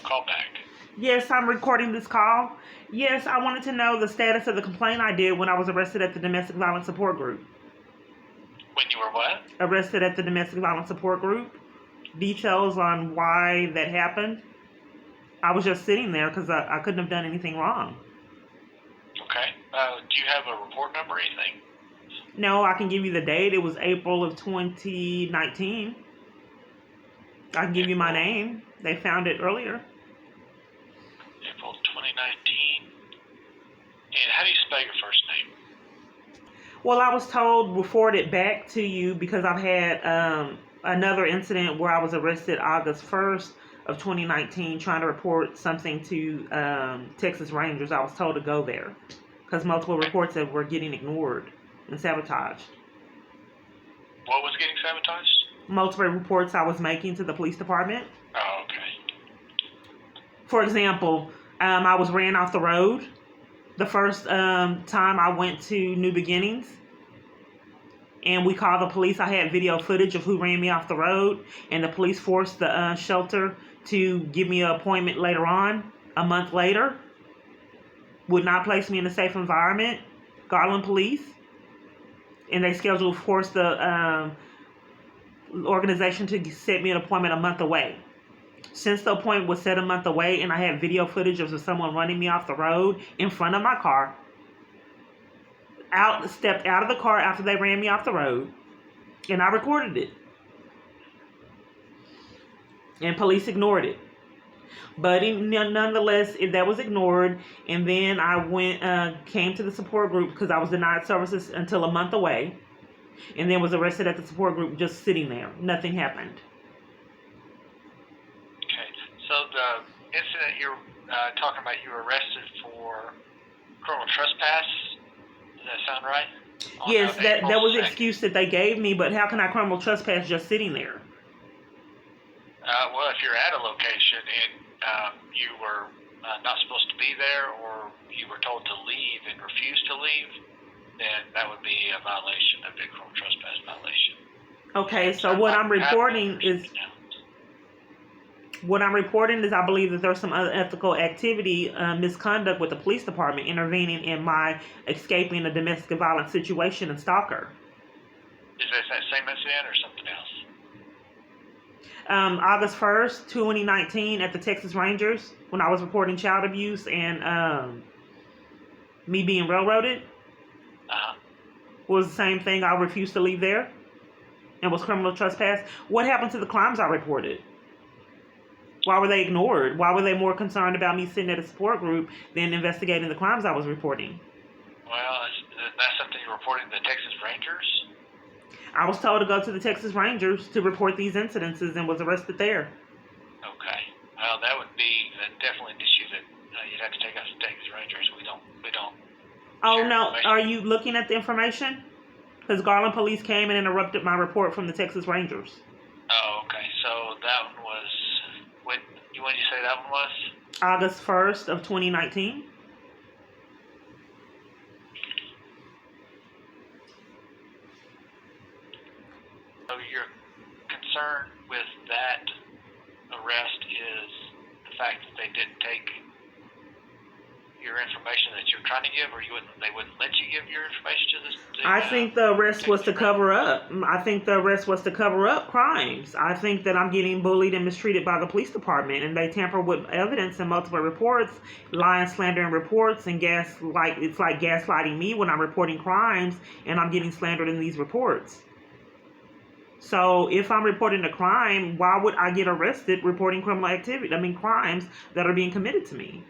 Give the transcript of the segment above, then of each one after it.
call back. Yes, I'm recording this call. Yes, I wanted to know the status of the complaint I did when I was arrested at the domestic violence support group. When you were what? Arrested at the domestic violence support group. Details on why that happened. I was just sitting there because I couldn't have done anything wrong. Okay. Do you have a report number or anything? No, I can give you the date. It was April of 2019. I can give you my name. They found it earlier. April 2019. And how do you spell your first name? Well, I was told we'll forward it back to you because I've had another incident where I was arrested August 1st of 2019 trying to report something to Texas Rangers. I was told to go there because multiple reports that were getting ignored and sabotaged. What was getting sabotaged? Multiple reports I was making to the police department. Oh, okay. For example, I was ran off the road the first time I went to New Beginnings. And we called the police. I had video footage of who ran me off the road. And the police forced the shelter to give me an appointment later on, a month later. Would not place me in a safe environment. Garland police. And they forced the organization to set me an appointment a month away. Since the appointment was set a month away and I had video footage of someone running me off the road in front of my car, stepped out of the car after they ran me off the road, and I recorded it. And police ignored it. But nonetheless, that was ignored, and then I came to the support group because I was denied services until a month away, and then was arrested at the support group just sitting there. Nothing happened. Okay, so the incident you're talking about, you were arrested for criminal trespass. Does that sound right? Yes, that was the excuse that they gave me, but how can I criminal trespass just sitting there? Well, if you're at a location and you were not supposed to be there, or you were told to leave and refused to leave, then that would be a violation, a big criminal trespass violation. Okay, so what I'm reporting is I believe that there's some unethical activity, misconduct with the police department intervening in my escaping a domestic violence situation and stalker. Is this that same incident or something else? August 1st, 2019 at the Texas Rangers when I was reporting child abuse and me being railroaded. Was the same thing. I refused to leave there and was criminal trespass. What happened to the crimes I reported? Why were they ignored? Why were they more concerned about me sitting at a support group than investigating the crimes I was reporting? Well, that's something you reported to the Texas Rangers? I was told to go to the Texas Rangers to report these incidences and was arrested there. Okay. Well, that would be definitely an issue that you'd have to take us to Texas Rangers. We don't. Oh, no. Are you looking at the information? Because Garland police came and interrupted my report from the Texas Rangers. Oh, okay. So that one was... When did you say that one was? August 1st of 2019. So your concern with that arrest is the fact that they didn't take your information that you're trying to give, or they wouldn't let you give your information to this? I think the arrest was to cover up. I think the arrest was to cover up crimes. I think that I'm getting bullied and mistreated by the police department, and they tamper with evidence in multiple reports, lying, slandering reports, and it's like gaslighting me when I'm reporting crimes, and I'm getting slandered in these reports. So if I'm reporting a crime, why would I get arrested reporting crimes that are being committed to me?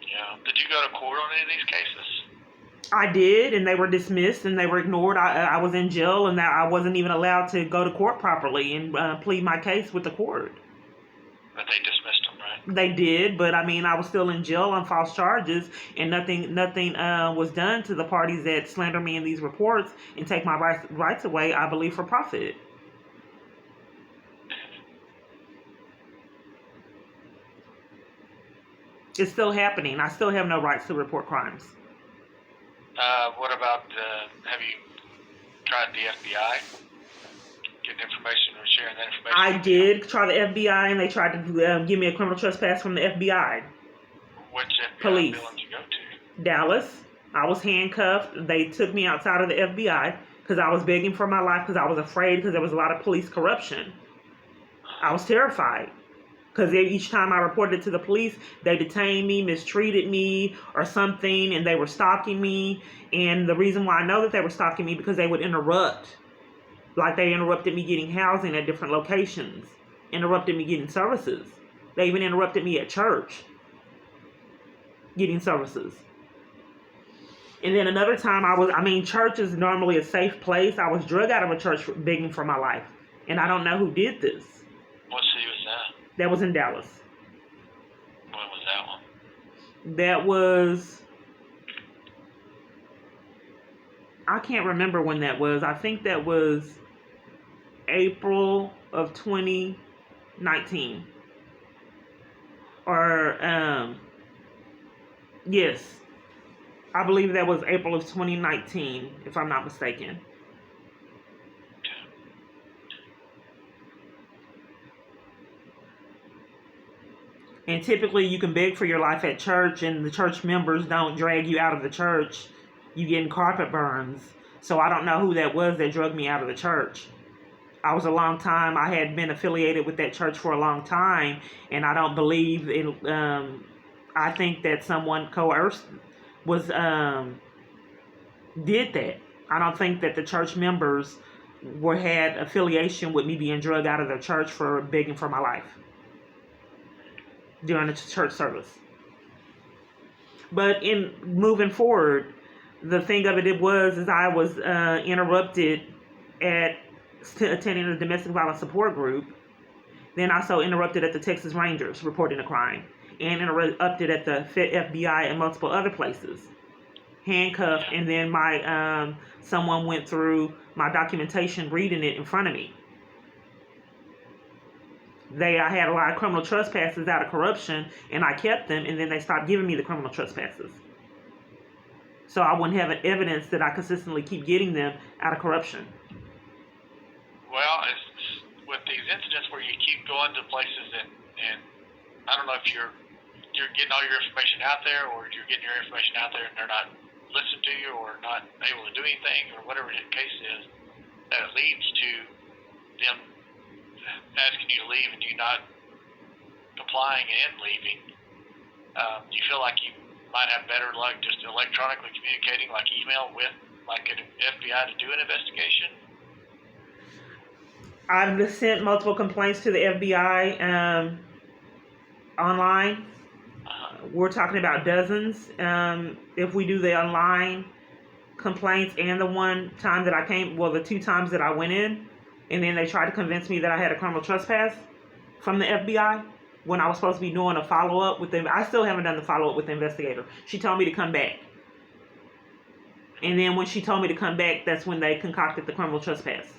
Yeah. Did you go to court on any of these cases? I did, and they were dismissed, and they were ignored. I was in jail, and I wasn't even allowed to go to court properly and plead my case with the court. But they dismissed them, right? They did, but I mean, I was still in jail on false charges, and nothing was done to the parties that slander me in these reports and take my rights away, I believe, for profit. It's still happening. I still have no rights to report crimes. What about, have you tried the FBI? Getting information or sharing that information? I did try the FBI, and they tried to give me a criminal trespass from the FBI. Which FBI Police. building did you go to? Dallas. I was handcuffed. They took me outside of the FBI because I was begging for my life because I was afraid because there was a lot of police corruption. I was terrified because each time I reported it to the police, they detained me, mistreated me, or something, and they were stalking me. And the reason why I know that they were stalking me because they would interrupt. Like they interrupted me getting housing at different locations, interrupted me getting services. They even interrupted me at church getting services. And then another time church is normally a safe place. I was drug out of a church begging for my life. And I don't know who did this. What city was that? That was in Dallas. When was that one? That was, I can't remember when that was. I think that was April of 2019. Or, yes. I believe that was April of 2019, if I'm not mistaken. And typically you can beg for your life at church and the church members don't drag you out of the church. You get carpet burns. So I don't know who that was that drugged me out of the church. I was a long time. I had been affiliated with that church for a long time. And I don't believe in, I think that someone coerced did that. I don't think that the church members had affiliation with me being drugged out of the church for begging for my life during the church service. But in moving forward, the thing of it is I was interrupted at attending a domestic violence support group. Then also interrupted at the Texas Rangers reporting a crime. And interrupted at the FBI and multiple other places. Handcuffed, and then my someone went through my documentation reading it in front of me. I had a lot of criminal trespasses out of corruption, and I kept them, and then they stopped giving me the criminal trespasses. So I wouldn't have evidence that I consistently keep getting them out of corruption. Well, it's with these incidents where you keep going to places and I don't know if you're getting all your information out there, or you're getting your information out there and they're not listening to you or not able to do anything, or whatever the case is, that it leads to them asking you to leave and you not complying and leaving. You feel like you might have better luck just electronically communicating, like email, with like an FBI to do an investigation? I've sent multiple complaints to the FBI online. We're talking about dozens. If we do the online complaints and the one time that the 2 times that I went in, and then they tried to convince me that I had a criminal trespass from the FBI when I was supposed to be doing a follow-up with them. I still haven't done the follow-up with the investigator. She told me to come back. And then when she told me to come back, that's when they concocted the criminal trespass.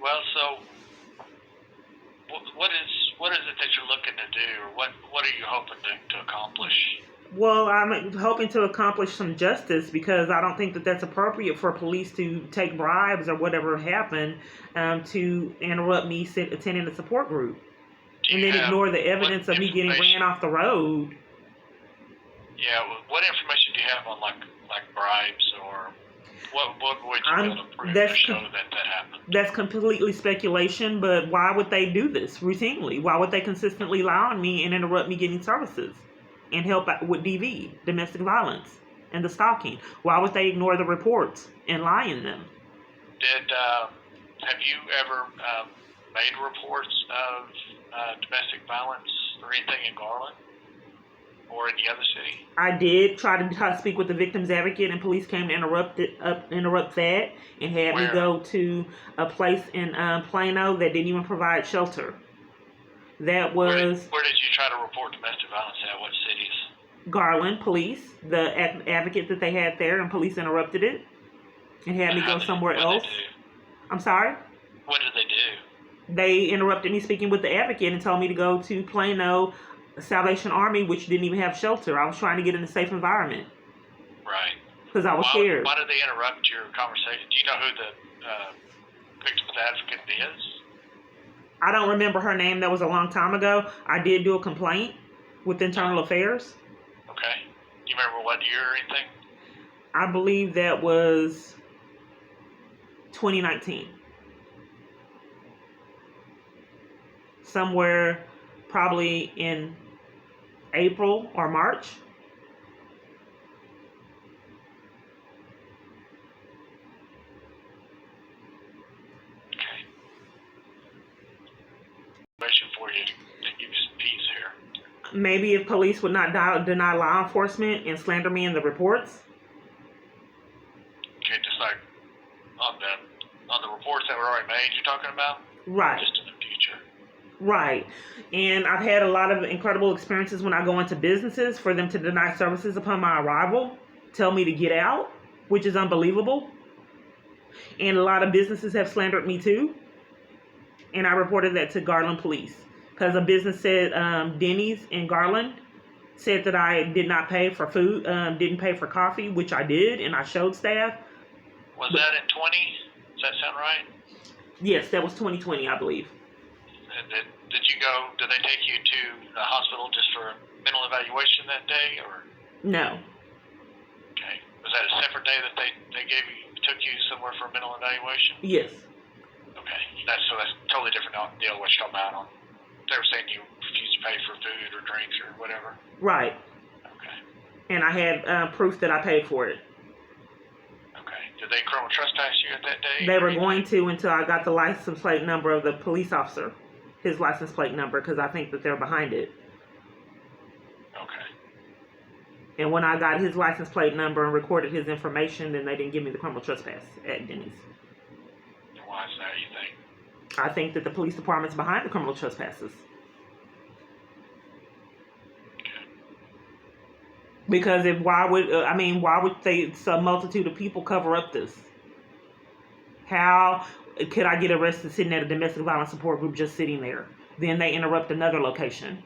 Well, so what is it that you're looking to do, or what are you hoping to accomplish? Well, I'm hoping to accomplish some justice, because I don't think that that's appropriate for police to take bribes or whatever happened to interrupt me attending the support group. And then ignore the evidence of me getting ran off the road. Yeah, what information do you have on like bribes, or what would you be able to prove to show that happened? That's completely speculation, but why would they do this routinely? Why would they consistently lie on me and interrupt me getting services and help out with DV, domestic violence, and the stalking? Why would they ignore the reports and lie in them? Have you ever made reports of domestic violence or anything in Garland or any other city? I did try to speak with the victim's advocate, and police came to interrupt that and had me go to a place in Plano that didn't even provide shelter. That was... Where did you try to report domestic violence at? What cities? Garland police, the advocate that they had there, and police interrupted it and had me go somewhere else. I'm sorry? What did they do? They interrupted me speaking with the advocate and told me to go to Plano Salvation Army, which didn't even have shelter. I was trying to get in a safe environment. Right. because I was scared. Why did they interrupt your conversation? Do you know who the victim's advocate is? I don't remember her name. That was a long time ago. I did do a complaint with Internal Affairs. Okay. Do you remember what year or anything? I believe that was 2019. Somewhere probably in April or March. Okay. Question for you to give you some peace here. Maybe if police would not deny law enforcement and slander me in the reports. Okay, just like on the reports that were already made, you're talking about? Right. Just in the future. Right. And I've had a lot of incredible experiences when I go into businesses for them to deny services upon my arrival, tell me to get out, which is unbelievable. And a lot of businesses have slandered me too. And I reported that to Garland police. Because a business said, Denny's in Garland, said that I did not pay for food, didn't pay for coffee, which I did, and I showed staff. Was that in 20? Does that sound right? Yes, that was 2020, I believe. Did you go, did they take you to the hospital just for a mental evaluation that day, or? No. Okay. Was that a separate day that they took you somewhere for a mental evaluation? Yes. Okay. That's totally different deal what you're talking about. They were saying you refused to pay for food or drinks or whatever? Right. Okay. And I had proof that I paid for it. Okay. Did they criminal trespass you at that day? They were going to until I got the license plate number of the police officer. His license plate number, because I think that they're behind it. Okay. And when I got his license plate number and recorded his information, then they didn't give me the criminal trespass at Denny's. Why is that, you think? I think that the police department's behind the criminal trespasses. Okay. Because why would a multitude of people cover up this? How could I get arrested sitting at a domestic violence support group just sitting there? Then they interrupt another location,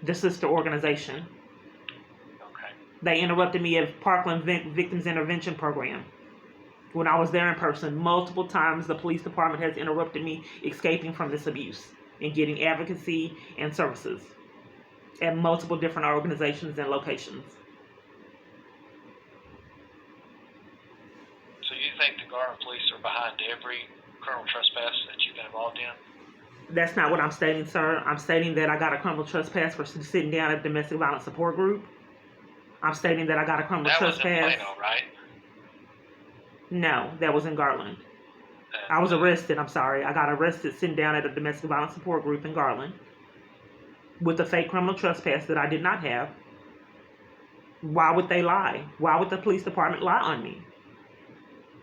the sister organization. Okay. They interrupted me at Parkland Victims Intervention Program. When I was there in person, multiple times the police department has interrupted me escaping from this abuse and getting advocacy and services at multiple different organizations and locations. So you think the Garland police are behind every criminal trespass that you've been involved in? That's not what I'm stating, sir. I'm stating that I got a criminal trespass for sitting down at a domestic violence support group. I'm stating that I got a criminal trespass. That was in Plano, right? No, that was in Garland. I was arrested. I'm sorry. I got arrested sitting down at a domestic violence support group in Garland with a fake criminal trespass that I did not have. Why would they lie? Why would the police department lie on me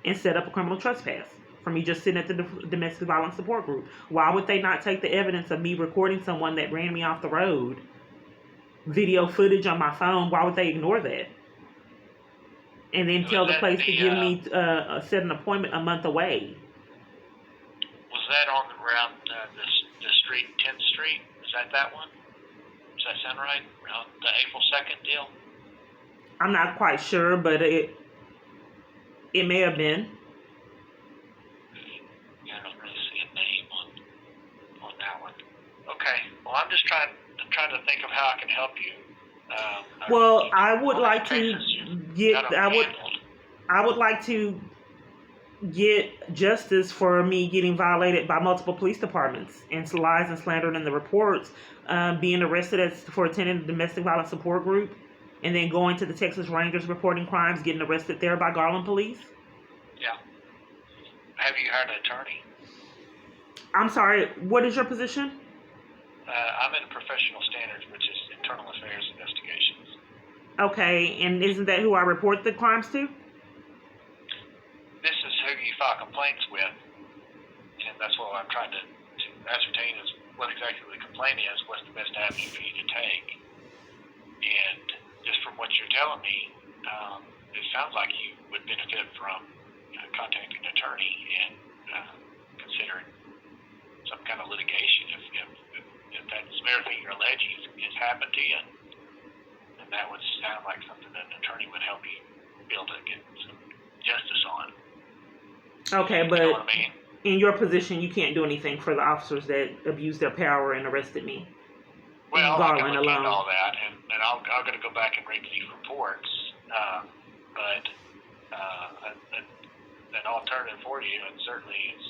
and set up a criminal trespass for me just sitting at the domestic violence support group? Why would they not take the evidence of me recording someone that ran me off the road, video footage on my phone? Why would they ignore that? And then tell the place to give me set an appointment a month away. Was that on around the street, 10th Street? Is that one? Does that sound right? Around the April 2nd deal? I'm not quite sure, but it may have been. Yeah, I don't really see a name on that one. Okay. Well, I'm just trying to think of how I can help you. Well, I would like to get justice for me getting violated by multiple police departments and lies and slander in the reports, being arrested for attending the domestic violence support group, and then going to the Texas Rangers reporting crimes, getting arrested there by Garland police. Yeah. Have you hired an attorney? I'm sorry, what is your position? I'm in professional standards, which is internal affairs investigations. Okay, and isn't that who I report the crimes to? This is who you file complaints with, and that's what I'm trying to ascertain is what exactly the complaint is, what's the best avenue for you to take. And just from what you're telling me, it sounds like you would benefit from contacting an attorney and considering some kind of litigation if that smear thing you're alleging has happened to you. And that would sound like something that an attorney would help you be able to get Okay, You but know what I mean? in your position, you can't do anything for the officers that abused their power and arrested me. In Well, I can Garland look into alone. all that, and I'm going to go back and read these reports. But an alternative for you, and certainly is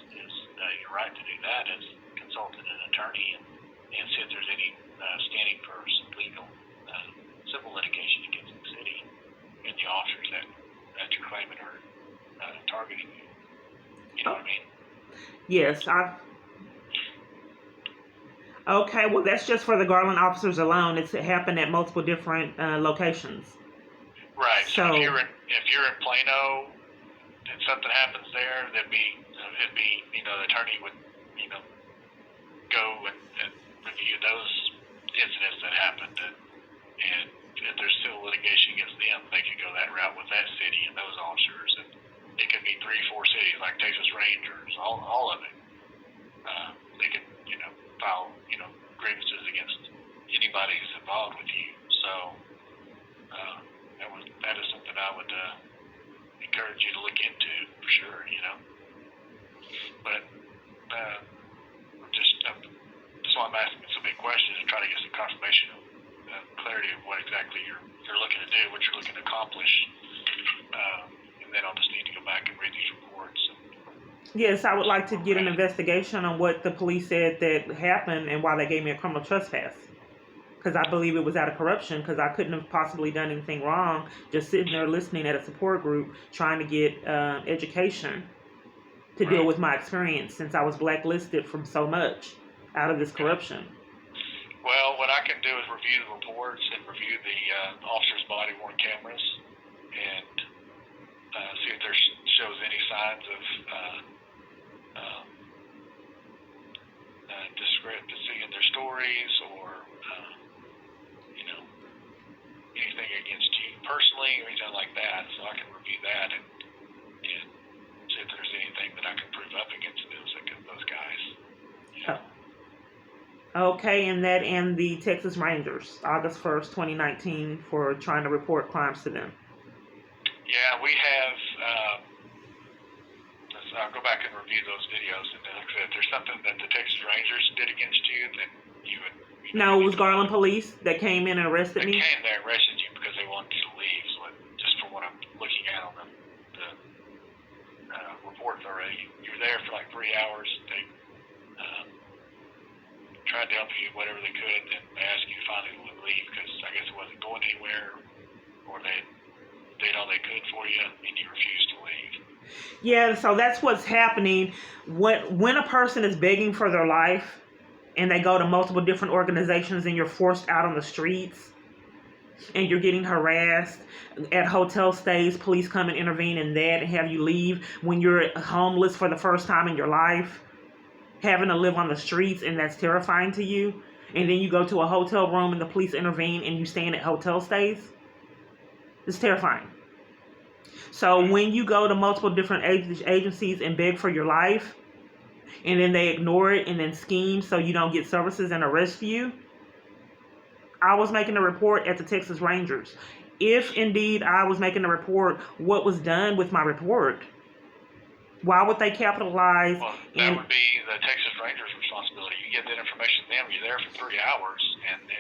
you're right to do that, is consult an attorney and see if there's any standing for some legal civil litigation against the city and the officers that you're claiming are targeting you. You know what I mean? Yes, Okay, well, that's just for the Garland officers alone. It happened at multiple different locations. Right. So if you're in Plano and something happens there, it'd be the attorney would go and review those incidents that happened, and if there's still litigation against them, they could go that route with that city and those officers, and it could be 3-4 cities like Texas Rangers, all of it. They could file grievances against anybody who's involved with you. So that is something I would encourage you to look into for sure. But that's why I'm asking so many questions and try to get some confirmation of clarity of what exactly you're looking to do, what you're looking to accomplish, and then I'll just need to go back and read these reports. Yes, I would like to get an investigation on what the police said that happened and why they gave me a criminal trespass. Because I believe it was out of corruption, because I couldn't have possibly done anything wrong just sitting there listening at a support group trying to get education to deal with my experience since I was blacklisted from so much out of this corruption. Well, what I can do is review the reports and review the officer's body-worn cameras and see if there shows any signs of discrepancy in their stories or anything against you personally or anything like that. So I can review that and see if there's anything that I can prove up against those guys. Okay, and that and the Texas Rangers, August 1st, 2019, for trying to report crimes to them. Yeah, we have. I'll go back and review those videos, and like I said, if there's something that the Texas Rangers did against you, then you would. No, it was Garland police that came in and arrested me. They came there and arrested you because they wanted you to leave. So just from what I'm looking at on the reports already, you were there for like 3 hours. They tried to help you whatever they could, and they asked you to finally leave because I guess it wasn't going anywhere, or they did all they could for you, and you refused to leave. Yeah, so that's what's happening. When a person is begging for their life and they go to multiple different organizations and you're forced out on the streets and you're getting harassed at hotel stays, police come and intervene in that and have you leave. When you're homeless for the first time in your life, having to live on the streets, and that's terrifying to you, and then you go to a hotel room and the police intervene and you staying at hotel stays, it's terrifying. So when you go to multiple different agencies and beg for your life, and then they ignore it and then scheme so you don't get services and arrest you, I was making a report at the Texas Rangers. If indeed I was making a report, what was done with my report? Why would they capitalize? Well, that would be the Texas Rangers' responsibility. You get that information to them. You're there for 3 hours, and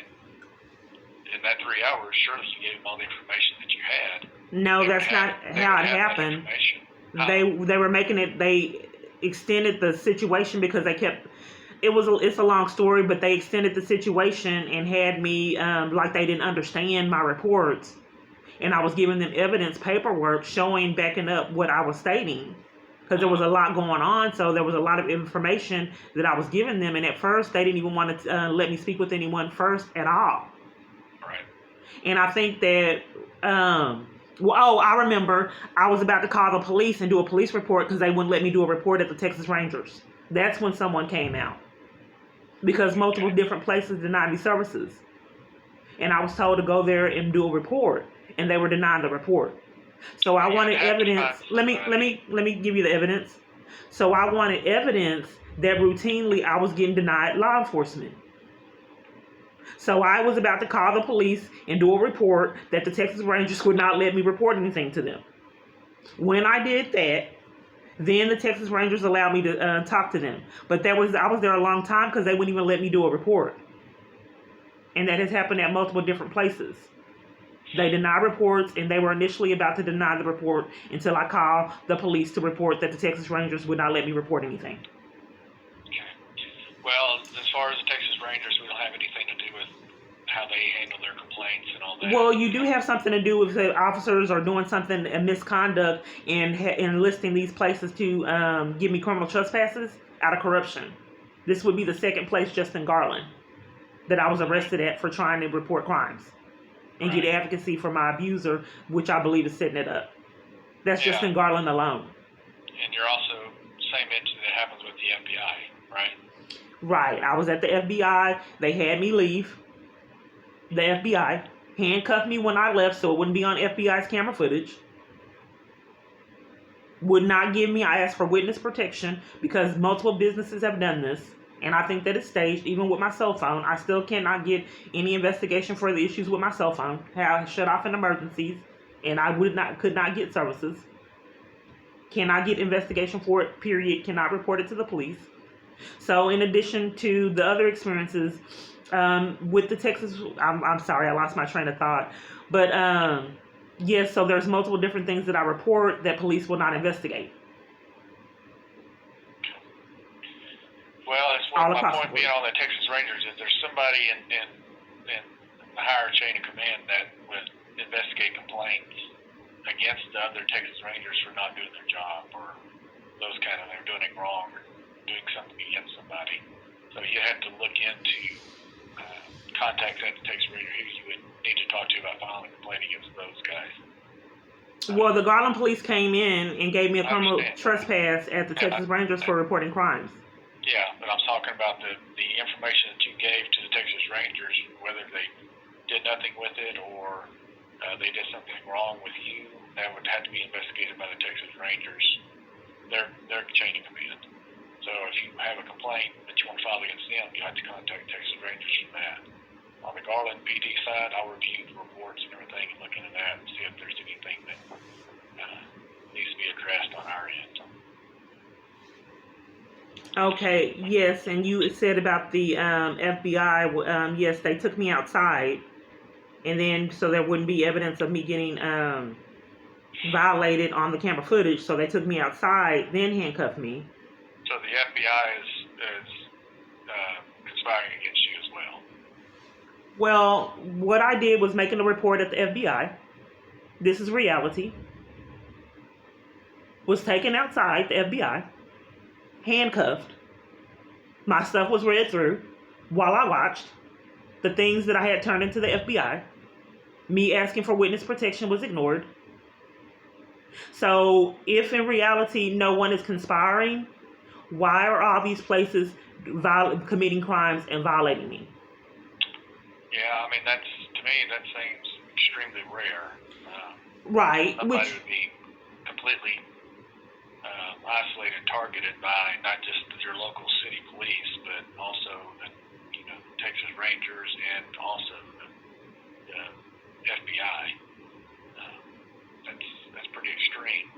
in that 3 hours, surely you gave them all the information that you had. No, that's not how it happened. They were making it. They extended the situation because they kept. It's a long story, but they extended the situation and had me like they didn't understand my reports, and I was giving them evidence paperwork showing, backing up what I was stating. Because there was a lot going on, so there was a lot of information that I was giving them, and at first they didn't even want to let me speak with anyone first at all. Right. And I think that, I remember I was about to call the police and do a police report because they wouldn't let me do a report at the Texas Rangers. That's when someone came out. Because multiple different places denied me services. And I was told to go there and do a report, and they were denying the report. So I wanted evidence. Let me give you the evidence. So I wanted evidence that routinely I was getting denied law enforcement. So I was about to call the police and do a report that the Texas Rangers would not let me report anything to them. When I did that, Then the Texas Rangers allowed me to talk to them. But I was there a long time because they wouldn't even let me do a report. And that has happened at multiple different places. They deny reports, and they were initially about to deny the report until I called the police to report that the Texas Rangers would not let me report anything. Okay. Well, as far as the Texas Rangers, we don't have anything to do with how they handle their complaints and all that. Well, you do have something to do with the officers are doing something, a misconduct, and enlisting these places to give me criminal trespasses out of corruption. This would be the second place just in Garland that I was arrested at for trying to report crimes and get advocacy for my abuser, which I believe is setting it up. That's just in Garland alone. And you're also same incident that happens with the FBI, right? Right. I was at the FBI. They had me leave. The FBI handcuffed me when I left so it wouldn't be on FBI's camera footage. Would not give me, I asked for witness protection because multiple businesses have done this. And I think that it's staged, even with my cell phone. I still cannot get any investigation for the issues with my cell phone. How I shut off in emergencies, and I could not get services. Cannot get investigation for it, period. Cannot report it to the police. So in addition to the other experiences, with the Texas, I'm sorry, I lost my train of thought. But yes, so there's multiple different things that I report that police will not investigate. Well, that's what my point being on the Texas Rangers is there's somebody in the higher chain of command that would investigate complaints against the other Texas Rangers for not doing their job or those kind of things, doing it wrong or doing something against somebody. So you have to look into contacts at the Texas Ranger who you would need to talk to about filing a complaint against those guys. Well, the Garland police came in and gave me a criminal trespass at the Texas Rangers for reporting crimes. Yeah, but I'm talking about the information that you gave to the Texas Rangers, whether they did nothing with it or they did something wrong with you, that would have to be investigated by the Texas Rangers, their chain of command. So if you have a complaint that you want to file against them, you have to contact Texas Rangers from that. On the Garland PD side, I'll review the reports and everything and look into that and see if there's anything that needs to be addressed on our end. Okay, yes, and you said about the FBI, yes, they took me outside, and then so there wouldn't be evidence of me getting violated on the camera footage, so they took me outside, then handcuffed me. So the FBI is conspiring against you as well? Well, what I did was making a report at the FBI. This is reality. Was taken outside the FBI. Handcuffed. My stuff was read through while I watched. The things that I had turned into the FBI. Me asking for witness protection was ignored. So if in reality no one is conspiring, why are all these places committing crimes and violating me? Yeah, I mean, to me, that seems extremely rare. Right. Somebody would be completely isolated, targeted by not just your local city police, but also the Texas Rangers and also the FBI. That's pretty extreme.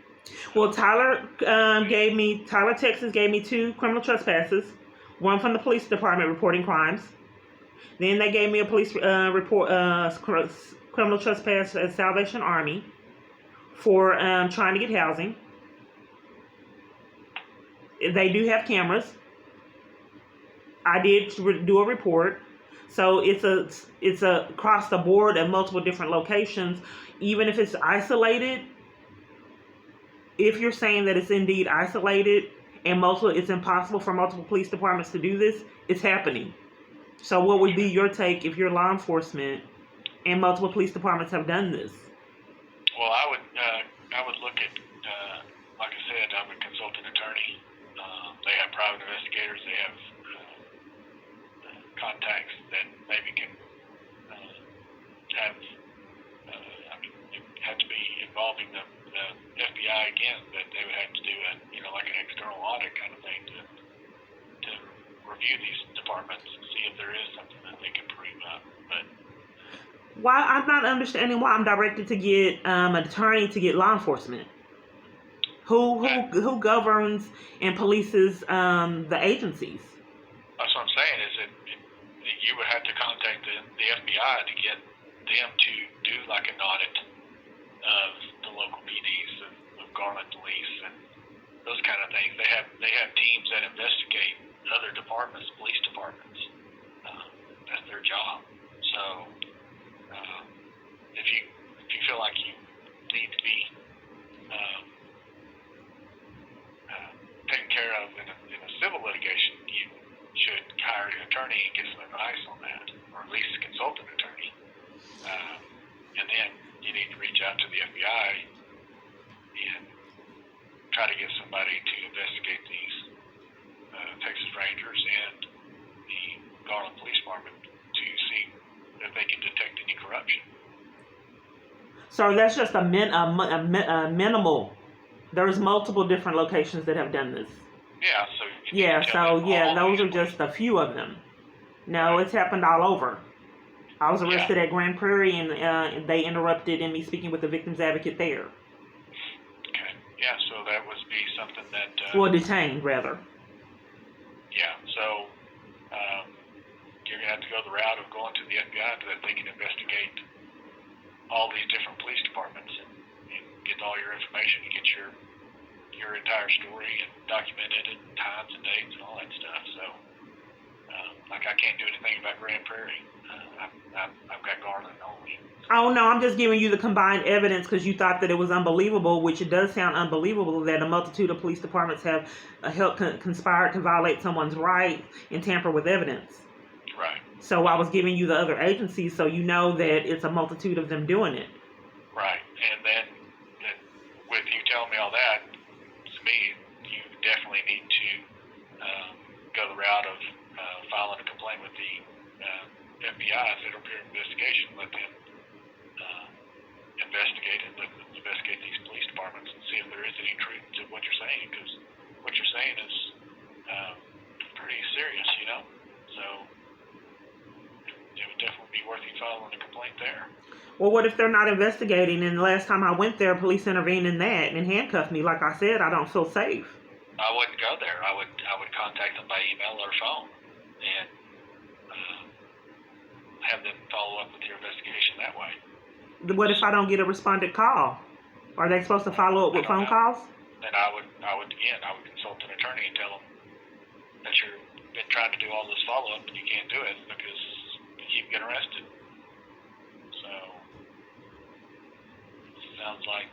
Well, Tyler Texas gave me 2 criminal trespasses, one from the police department reporting crimes. Then they gave me a police criminal trespass at Salvation Army for trying to get housing. They do have cameras. I did do a report. So it's a across the board at multiple different locations. Even if it's isolated, if you're saying that it's indeed isolated and it's impossible for multiple police departments to do this, it's happening. So what would be your take if you're law enforcement and multiple police departments have done this? Well, I would look at, like I said, I would consult an attorney. They have private investigators. They have contacts that maybe can have. It had to be involving the FBI again, but they would have to do like an external audit kind of thing to review these departments and see if there is something that they can prove up. But why I'm not understanding why I'm directed to get an attorney to get law enforcement. Who governs and polices the agencies? That's what I'm saying. Is that you would have to contact the FBI to get them to do like an audit of the local PDs, of Garland Police, and those kind of things. They have teams that investigate other departments, police departments. That's their job. So if you feel like you need to be taken care of in a civil litigation, you should hire an attorney and get some advice on that, or at least consult an attorney. And then you need to reach out to the FBI and try to get somebody to investigate these Texas Rangers and the Garland Police Department to see if they can detect any corruption. So that's just a minimal. There's multiple different locations that have done this. Yeah, so those are just a few of them. No, it's happened all over. I was arrested at Grand Prairie, and they interrupted in me speaking with the victim's advocate there. Okay. Yeah, so that would be something that... detained, rather. Yeah, so you're going to have to go the route of going to the FBI so that they can investigate all these different police departments and get all your information and get your entire story and document it and times and dates and all that stuff. So, like, I can't do anything about Grand Prairie. I've got Garland only. Oh, no, I'm just giving you the combined evidence because you thought that it was unbelievable, which it does sound unbelievable that a multitude of police departments have helped conspire to violate someone's rights and tamper with evidence. Right. So I was giving you the other agencies so you know that it's a multitude of them doing it. Right. And then with you telling me all that, to me, you definitely need to go the route of filing a complaint with the FBI, Federal Bureau of Investigation, let them investigate these police departments and see if there is any truth to what you're saying, because what you're saying is pretty serious, you know. So it would definitely be worth you filing a complaint there. Well, what if they're not investigating? And the last time I went there, police intervened in that and handcuffed me. Like I said, I don't feel safe. I wouldn't go there. I would contact them by email or phone and have them follow up with your investigation that way. What if I don't get a responded call? Are they supposed to follow up with phone calls? Then I would consult an attorney and tell them that you've been trying to do all this follow up and you can't do it because you keep getting arrested. So sounds like,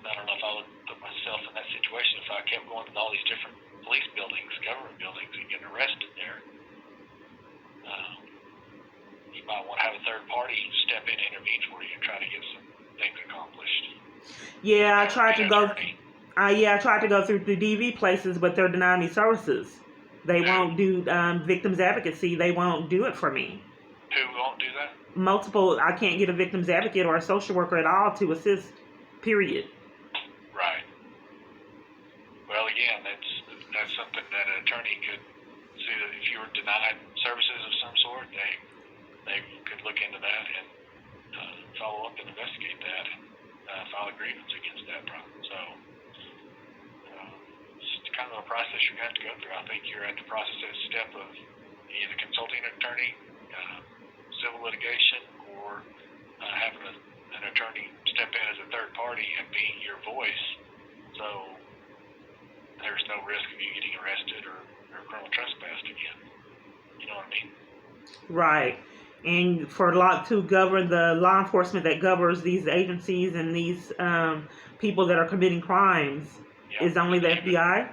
I don't know if I would put myself in that situation if I kept going to all these different police buildings, government buildings, and getting arrested there. You might want to have a third party step in and intervene for you and try to get some things accomplished. Yeah, I tried to go. I tried to go through the DV places, but they're denying me services. They won't do victims advocacy. They won't do it for me. Who won't do that? Multiple. I can't get a victims advocate or a social worker at all to assist. Period. Right. Well, again, that's something that an attorney could see, that if you were denied services of some sort, they could look into that and follow up and investigate that and file a grievance against that problem. So it's kind of a process you're going to have to go through. I think you're at the process step of either consulting an attorney, civil litigation, or having an attorney step in as a third party and be your voice, so there's no risk of you getting arrested or criminal trespassed again. You know what I mean? Right. And for to govern the law enforcement that governs these agencies and these people that are committing crimes is only the FBI?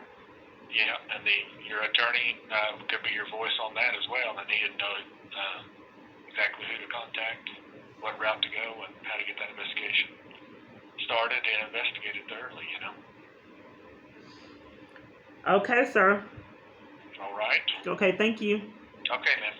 Yeah, and your attorney could be your voice on that as well, and he'd know exactly who to contact, what route to go, and how to get that investigation started and investigated thoroughly, you know. Okay, sir. All right. Okay, thank you. Okay, man.